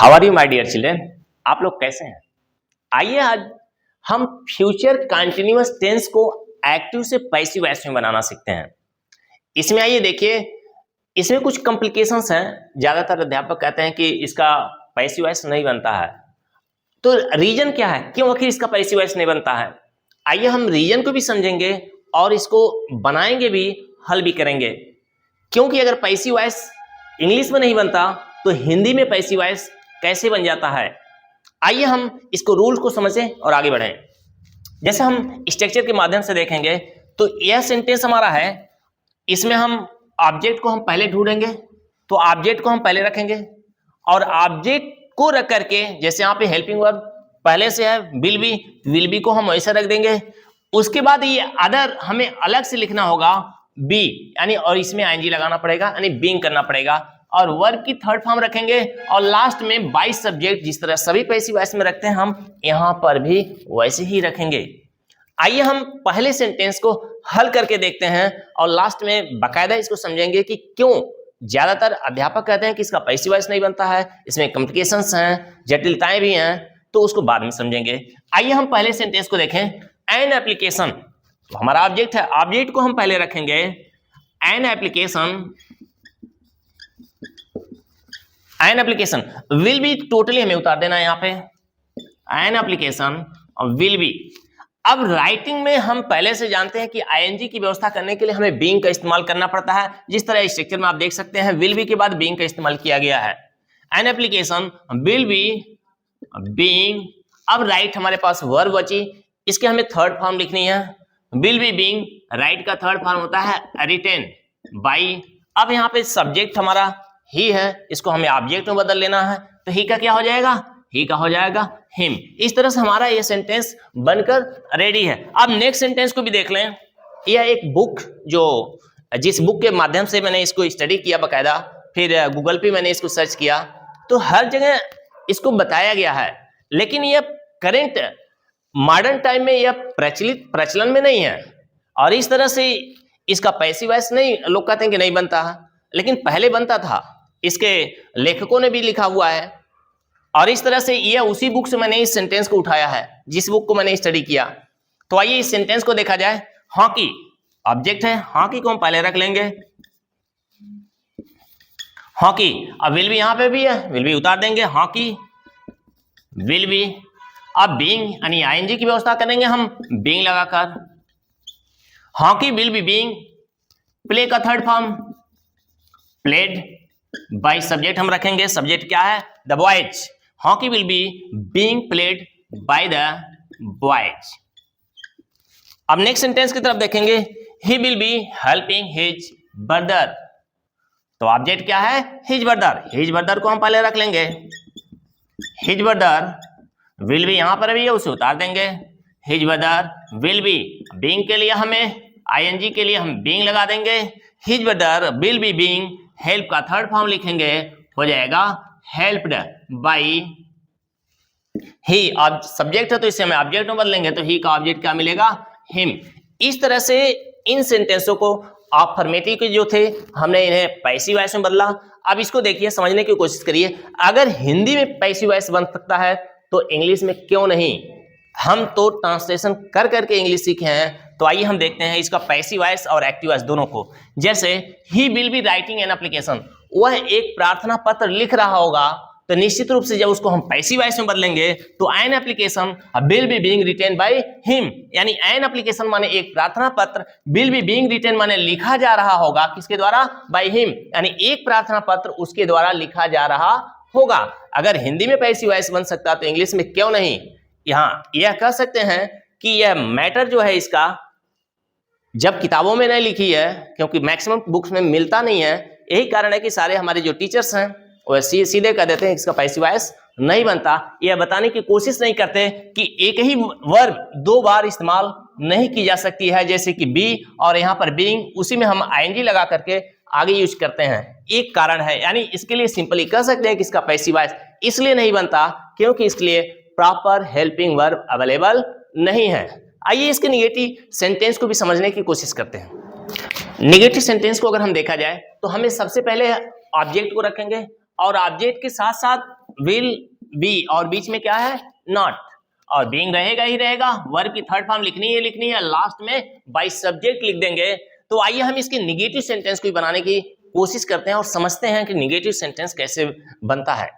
How are you my dear children, आप लोग कैसे हैं। आइए आज हम फ्यूचर कंटिन्यूअस टेंस को एक्टिव से पैसिव वॉइस में बनाना सीखते हैं। इसमें आइए देखिए, इसमें कुछ कॉम्प्लिकेशंस हैं। ज्यादातर अध्यापक कहते हैं कि इसका पैसिव वॉइस नहीं बनता है, तो रीजन क्या है, क्यों आखिर इसका पैसिव वॉइस नहीं बनता है। आइए हम रीजन को भी समझेंगे और इसको बनाएंगे भी, हल भी करेंगे। क्योंकि अगर पैसिव वॉइस इंग्लिश में नहीं बनता तो हिंदी में पैसिव वॉइस कैसे बन जाता है। आइए हम इसको रूल को समझें और आगे बढ़ें। जैसे हम स्ट्रक्चर के माध्यम से देखेंगे तो यह सेंटेंस हमारा है, इसमें हम ऑब्जेक्ट को हम पहले ढूंढेंगे, तो ऑब्जेक्ट को हम पहले रखेंगे और ऑब्जेक्ट को रख करके, जैसे यहाँ पे हेल्पिंग वर्ब पहले से है विल बी को हम ऐसा रख देंगे। उसके बाद ये अदर हमें अलग से लिखना होगा बी, यानी और इसमें आईएनजी लगाना पड़ेगा, यानी बीइंग करना पड़ेगा और वर्ब की थर्ड फॉर्म रखेंगे और लास्ट में बाय सब्जेक्ट, जिस तरह सभी पैसिव वॉइस में रखते हैं हम यहां पर भी वैसे ही रखेंगे। आइए हम पहले सेंटेंस को हल करके देखते हैं और लास्ट में बाकायदा इसको समझेंगे कि क्यों ज्यादातर अध्यापक कहते हैं कि इसका पैसिव वॉइस नहीं बनता है, इसमें कॉम्प्लिकेशंस हैं, जटिलताएं भी हैं, तो उसको बाद में समझेंगे। आइए हम पहले सेंटेंस को देखें। एन एप्लीकेशन, तो हमारा ऑब्जेक्ट है, ऑब्जेक्ट को हम पहले रखेंगे। An application will be, totally हमें उतार देना है यहाँ पे, एन एप्लीकेशन विल बी। अब राइटिंग में हम पहले से जानते हैं कि आईएनजी की व्यवस्था करने के लिए हमें बीइंग का इस्तेमाल करना पड़ता है। जिस तरह स्ट्रक्चर में आप देख सकते हैं विल बी के बाद बीइंग का इस्तेमाल किया गया है। An application will be being. अब राइट हमारे पास वर्ब बची, इसके हमें थर्ड फॉर्म लिखनी है। विल बी बीइंग, राइट का थर्ड फॉर्म होता है रिटेन बाई। अब यहाँ पे सब्जेक्ट हमारा ही है, इसको हमें ऑब्जेक्ट में बदल लेना है, तो ही का क्या हो जाएगा, ही का हो जाएगा हिम। इस तरह से हमारा ये सेंटेंस बनकर रेडी है। अब नेक्स्ट सेंटेंस को भी देख लें। यह एक बुक, जो जिस बुक के माध्यम से मैंने इसको स्टडी किया बकायदा, फिर गूगल पे मैंने इसको सर्च किया, तो हर जगह इसको बताया गया है, लेकिन यह करेंट मॉडर्न टाइम में यह प्रचलन में नहीं है और इस तरह से इसका पैसिव वॉइस नहीं, लोग कहते हैं कि नहीं बनता है, लेकिन पहले बनता था। इसके लेखकों ने भी लिखा हुआ है और इस तरह से यह उसी बुक से मैंने इस सेंटेंस को उठाया है, जिस बुक को मैंने स्टडी किया। तो आइए इस सेंटेंस को देखा जाए। हॉकी ऑब्जेक्ट है, हॉकी को हम पहले रख लेंगे, हॉकी। अब विल भी यहां पे भी है, विल भी उतार देंगे, हॉकी विल बी। अब बीइंग यानी आईएनजी की व्यवस्था करेंगे हम बीइंग लगाकर, hockey will be being. Play का third form played by subject हम रखेंगे, सब्जेक्ट क्या है, the boys. Hockey will be being played by the boys. अब नेक्स्ट सेंटेंस की तरफ देखेंगे। He will be helping his brother, तो ऑब्जेक्ट क्या है, हिज ब्रदर। हिज ब्रदर को हम पहले रख लेंगे, हिज ब्रदर विल बी यहां पर भी है, उसे उतार देंगे, his brother will be. Being के लिए हमें आईएनजी के लिए हम बीइंग लगा देंगे, his brother will be being. Help का थर्ड फॉर्म लिखेंगे, हो जाएगा हेल्प्ड बाई ही। अब सब्जेक्ट है तो इसे हमें ऑब्जेक्ट में बदलेंगे, तो ही का ऑब्जेक्ट क्या मिलेगा, हिम। इस तरह से इन सेंटेंसों को अफर्मेटिव के जो थे हमने इन्हें पैसिव वॉइस में बदला। अब इसको देखिए, समझने की कोशिश करिए। अगर हिंदी में पैसिव वॉइस बन सकता है तो इंग्लिश में क्यों नहीं। हम तो ट्रांसलेशन कर करके इंग्लिश सीखे हैं, तो आइए हम देखते हैं इसका पैसिव वॉइस और एक्टिव वॉइस दोनों को। जैसे ही will be writing an application, वह एक प्रार्थना पत्र लिख रहा होगा, तो निश्चित रूप से जब उसको हम पैसिव वॉइस में बदलेंगे तो an application will be being written by him, यानी एन एप्लीकेशन माने एक प्रार्थना पत्र, विल बी बीइंग रिटेन माने लिखा जा रहा होगा, किसके द्वारा, बाय हिम, यानी एक प्रार्थना पत्र उसके द्वारा लिखा जा रहा होगा। अगर हिंदी में पैसिव वॉइस बन सकता तो इंग्लिश में क्यों नहीं। यहाँ यह कह सकते हैं कि यह मैटर जो है इसका, जब किताबों में नहीं लिखी है, क्योंकि मैक्सिमम बुक्स में मिलता नहीं है, यही कारण है कि सारे हमारे जो टीचर्स हैं वो सीधे कह देते हैं इसका पैसिव वॉइस नहीं बनता। यह बताने की कोशिश नहीं करते कि एक ही वर्ब दो बार इस्तेमाल नहीं की जा सकती है, जैसे कि बी और यहाँ पर बीइंग, उसी में हम आईएनजी लगा करके आगे यूज करते हैं। एक कारण है, यानी इसके लिए सिंपली कह सकते हैं कि इसका पैसिव वॉइस इसलिए नहीं बनता क्योंकि इसके लिए प्रॉपर हेल्पिंग वर्ब अवेलेबल नहीं है। आइए इसके निगेटिव सेंटेंस को भी समझने की कोशिश करते हैं। निगेटिव सेंटेंस को अगर हम देखा जाए तो हमें सबसे पहले ऑब्जेक्ट को रखेंगे और ऑब्जेक्ट के साथ साथ विल बी और बीच में क्या है नॉट, और बीइंग रहेगा ही रहेगा, वर्ब की थर्ड फॉर्म लिखनी है, लास्ट में बाय सब्जेक्ट लिख देंगे। तो आइए हम इसके निगेटिव सेंटेंस को बनाने की कोशिश करते हैं और समझते हैं कि निगेटिव सेंटेंस कैसे बनता है।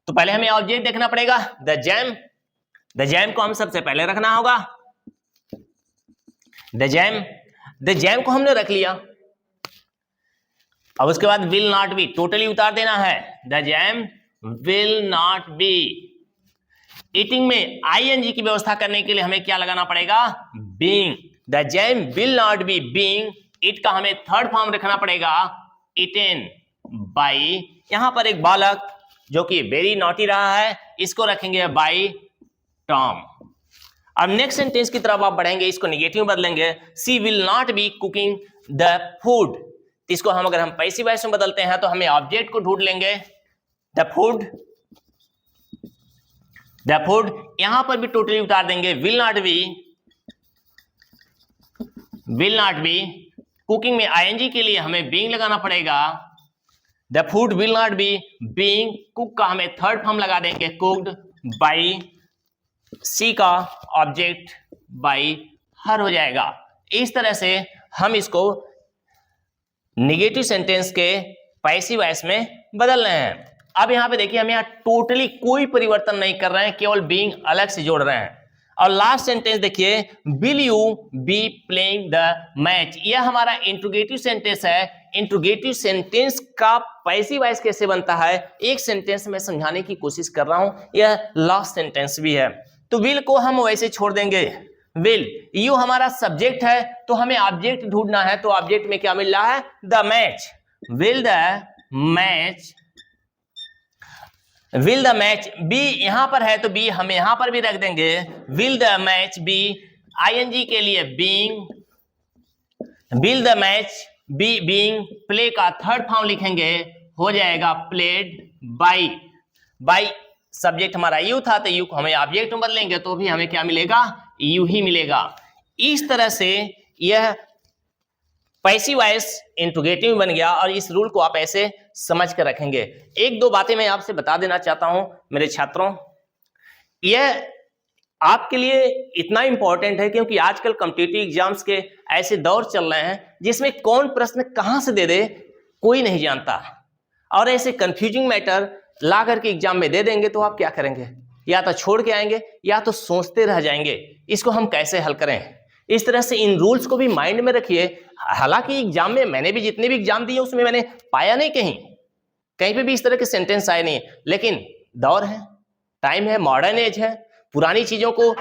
तो पहले हमें ऑब्जेक्ट देखना पड़ेगा, द जैम। द जैम को हम सबसे पहले रखना होगा, द जैम को हमने रख लिया। अब उसके बाद विल नॉट बी टोटली उतार देना है, the jam will not be. Eating में आईएनजी की व्यवस्था करने के लिए हमें क्या लगाना पड़ेगा, being. The jam will not be being, it का हमें थर्ड फॉर्म रखना पड़ेगा इटेन बाई। यहां पर एक बालक जो कि वेरी नॉटी रहा है, इसको रखेंगे बाई टॉम। अब नेक्स्ट सेंटेंस की तरफ आप बढ़ेंगे, इसको निगेटिव बदलेंगे, she will not be cooking the food. इसको हम अगर हम पैसिव वॉइस में बदलते हैं तो हमें ऑब्जेक्ट को ढूंढ लेंगे, द फूड। यहां पर भी टोटली उतार देंगे, विल नॉट बी। कुकिंग में आईएनजी के लिए हमें बीइंग लगाना पड़ेगा, the food will not be being. Cook का हमें थर्ड फॉर्म लगा देंगे, कुक्ड बाई। सी का ऑब्जेक्ट बाई हर हो जाएगा। इस तरह से हम इसको निगेटिव सेंटेंस के पैसिव वॉइस में बदल रहे हैं। अब यहां पे देखिए हम यहां टोटली कोई परिवर्तन नहीं कर रहे हैं, केवल बीइंग अलग से जोड़ रहे हैं। और लास्ट सेंटेंस देखिए, will you be playing the match. यह हमारा इंट्रोगेटिव सेंटेंस है। इंट्रोगेटिव सेंटेंस का पैसिव वॉइस कैसे बनता है, एक सेंटेंस में समझाने की कोशिश कर रहा हूं, यह लास्ट सेंटेंस भी है। तो विल को हम वैसे छोड़ देंगे, विल। यू हमारा सब्जेक्ट है, तो हमें ऑब्जेक्ट ढूंढना है, तो ऑब्जेक्ट में क्या मिल रहा है, the match. Will the match be यहां पर है, तो बी हम यहां पर भी रख देंगे, will the match be. I N G के लिए being, will the match be being. Play का थर्ड फॉर्म लिखेंगे, हो जाएगा प्लेड बाई। सब्जेक्ट हमारा यू था, तो यू को हमें ऑब्जेक्ट में बदलेंगे तो भी हमें क्या मिलेगा, यू ही मिलेगा। इस तरह से यह पैसिव वॉइस इंट्रोगेटिव बन गया, और इस रूल को आप ऐसे समझ कर रखेंगे। एक दो बातें मैं आपसे बता देना चाहता हूं मेरे छात्रों, यह आपके लिए इतना इंपॉर्टेंट है क्योंकि आजकल कॉम्पिटिटिव एग्जाम्स के ऐसे दौर चल रहे हैं जिसमें कौन प्रश्न कहां से दे कोई नहीं जानता, और ऐसे कंफ्यूजिंग मैटर ला करके एग्जाम में दे देंगे तो आप क्या करेंगे, या तो छोड़ के आएंगे या तो सोचते रह जाएंगे इसको हम कैसे हल करें। इस तरह से इन रूल्स को भी माइंड में रखिए। हालांकि एग्जाम में मैंने भी जितने भी एग्जाम दिए उसमें मैंने पाया नहीं कहीं पे भी इस तरह के सेंटेंस आए नहीं, लेकिन दौर है, टाइम है, मॉडर्न एज है, पुरानी चीजों को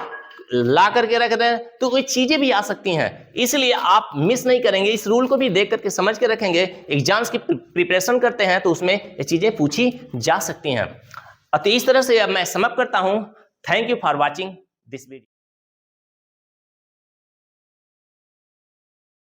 ला करके रख दें तो कोई चीजें भी आ सकती हैं, इसलिए आप मिस नहीं करेंगे। इस रूल को भी देख करके समझ के रखेंगे। एग्जाम्स की प्रिपरेशन करते हैं तो उसमें ये चीजें पूछी जा सकती हैं। तो इस तरह से अब मैं समाप्त करता हूं। Thank you for watching this video.